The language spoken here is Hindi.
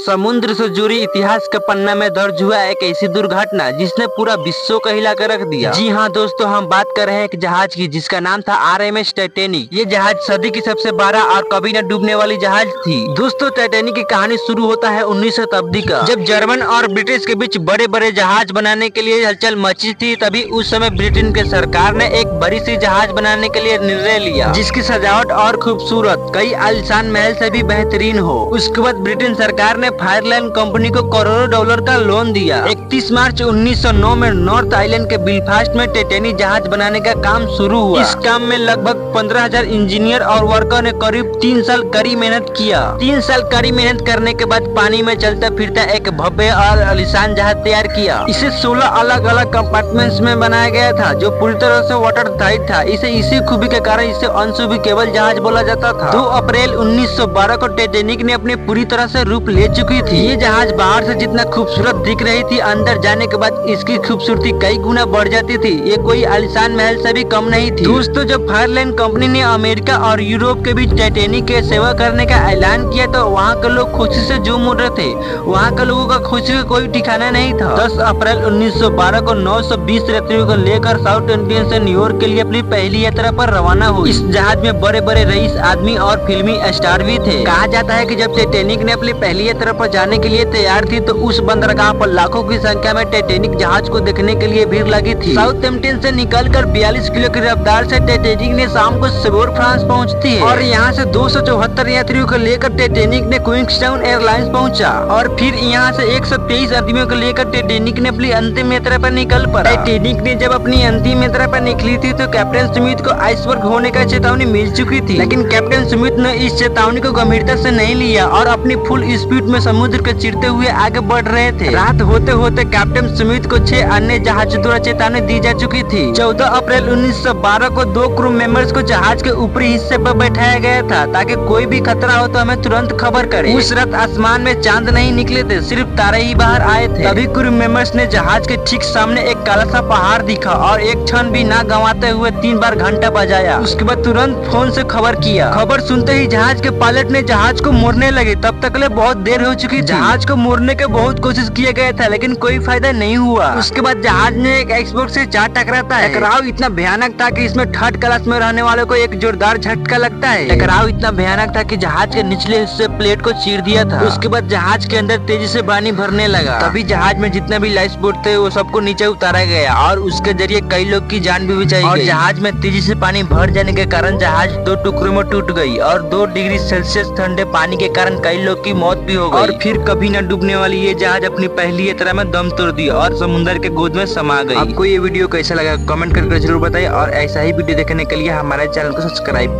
समुद्र से जुड़ी इतिहास के पन्ना में दर्ज हुआ एक ऐसी दुर्घटना जिसने पूरा विश्व को हिला कर रख दिया। जी हाँ दोस्तों, हम बात कर रहे हैं एक जहाज की जिसका नाम था RMS टाइटैनिक। ये जहाज सदी की सबसे बड़ा और कभी न डूबने वाली जहाज थी। दोस्तों, टाइटैनिक की कहानी शुरू होता है 19वीं शताब्दी का, जब जर्मन और ब्रिटिश के बीच बड़े बड़े जहाज बनाने के लिए हलचल मची थी। तभी उस समय ब्रिटेन के सरकार ने एक बड़ी सी जहाज बनाने के लिए निर्णय लिया जिसकी सजावट और खूबसूरत, कई आलीशान महल से भी बेहतरीन हो। उसके बाद ब्रिटेन सरकार ने फायरलाइन कंपनी को करोड़ों डॉलर का लोन दिया। 31 मार्च 1909 में नॉर्थ आइलैंड के बेलफास्ट में टाइटैनिक जहाज बनाने का काम शुरू हुआ। इस काम में लगभग 15,000 इंजीनियर और वर्कर ने करीब 3 साल कड़ी मेहनत किया। 3 साल कड़ी मेहनत करने के बाद पानी में चलता फिरता एक भव्य और आलीशान जहाज तैयार किया। इसे 16 अलग अलग कंपार्टमेंट्स में बनाया गया था जो पूरी तरह से वाटर टाइट था। इसी खूबी के कारण इसे अनसुबी केबल जहाज बोला जाता था। 2 अप्रैल 1912 को टाइटैनिक ने अपनी पूरी तरह से रूप ले चुकी थी। ये जहाज बाहर से जितना खूबसूरत दिख रही थी, अंदर जाने के बाद इसकी खूबसूरती कई गुना बढ़ जाती थी। ये कोई आलीशान महल से भी कम नहीं थी। दोस्तों, जब फायरलाइन कंपनी ने अमेरिका और यूरोप के बीच टाइटैनिक के सेवा करने का ऐलान किया तो वहाँ के लोग खुशी से झूम उठ रहे थे। वहाँ के लोगों का खुशी का कोई ठिकाना नहीं था। 10 अप्रैल 1912 को 920 यात्रियों को लेकर साउथ इंडियन से न्यूयॉर्क के लिए अपनी पहली यात्रा पर रवाना हुई। इस जहाज में बड़े बड़े रईस आदमी और फिल्मी स्टार भी थे। कहा जाता है कि जब टाइटैनिक ने अपनी पहली यात्रा पर जाने के लिए तैयार थी तो उस बंदरगाह पर लाखों की संख्या में टाइटैनिक जहाज को देखने के लिए भीड़ लगी थी। साउथहैम्पटन से निकलकर 42 किलो की रफ्तार से टाइटैनिक ने शाम को सेबोर फ्रांस पहुंचती है और यहाँ से 274 यात्रियों को लेकर टाइटैनिक ने क्वींसटाउन एयरलाइंस पहुंचा और फिर यहाँ से 123 आदमियों को लेकर टाइटैनिक ने अपनी अंतिम यात्रा पर निकल पड़ा। टाइटैनिक ने जब अपनी अंतिम यात्रा पर निकली थी तो कैप्टन स्मिथ को आइसबर्ग होने का चेतावनी मिल चुकी थी, लेकिन कैप्टन स्मिथ ने इस चेतावनी को गंभीरता से नहीं लिया और अपनी फुल स्पीड में समुद्र को चीरते हुए आगे बढ़ रहे थे। रात होते होते कैप्टन स्मिथ को 6 अन्य जहाजों द्वारा चेतावनी दी जा चुकी थी। 14 अप्रैल 1912 को 2 क्रू मेंबर्स को जहाज के ऊपरी हिस्से पर बैठाया गया था ताकि कोई भी खतरा हो तो हमें तुरंत खबर करे। उस रात आसमान में चांद नहीं निकले थे, सिर्फ तारे ही बाहर आए थे। तभी क्रू मेंबर्स ने जहाज के ठीक सामने एक काला सा पहाड़ दिखा और एक क्षण भी ना गंवाते हुए 3 बार घंटा बजाया। उसके बाद तुरंत फोन से खबर किया। खबर सुनते ही जहाज के पायलट ने जहाज को मोड़ने लगे। तब तक ले बहुत देर हो चुकी थी। जहाज को मोड़ने के बहुत कोशिश किया गया था लेकिन कोई फायदा नहीं हुआ। उसके बाद जहाज ने एक आइसबर्ग से जा टकराता है। टकराव इतना भयानक था कि इसमें थर्ड क्लास में रहने वालों को एक जोरदार झटका लगता है। टकराव इतना भयानक था कि जहाज के निचले हिस्से प्लेट को चीर दिया था। उसके बाद जहाज के अंदर तेजी से पानी भरने लगा। तभी जहाज में जितने भी लाइफ बोट थे वो सबको नीचे उतारा गया और उसके जरिए कई लोग की जान भी बचाई गई। जहाज में तेजी से पानी भर जाने के कारण जहाज 2 टुकड़ों में टूट गई और 2 डिग्री सेल्सियस ठंडे पानी के कारण कई लोग की मौत भी हो गई। और फिर कभी न डूबने वाली ये जहाज अपनी पहली यात्रा में दम तोड़ दी और समुद्र के गोद में समा गई। आपको ये वीडियो कैसा लगा कमेंट करके जरूर बताइए और ऐसा ही वीडियो देखने के लिए हमारे चैनल को सब्सक्राइब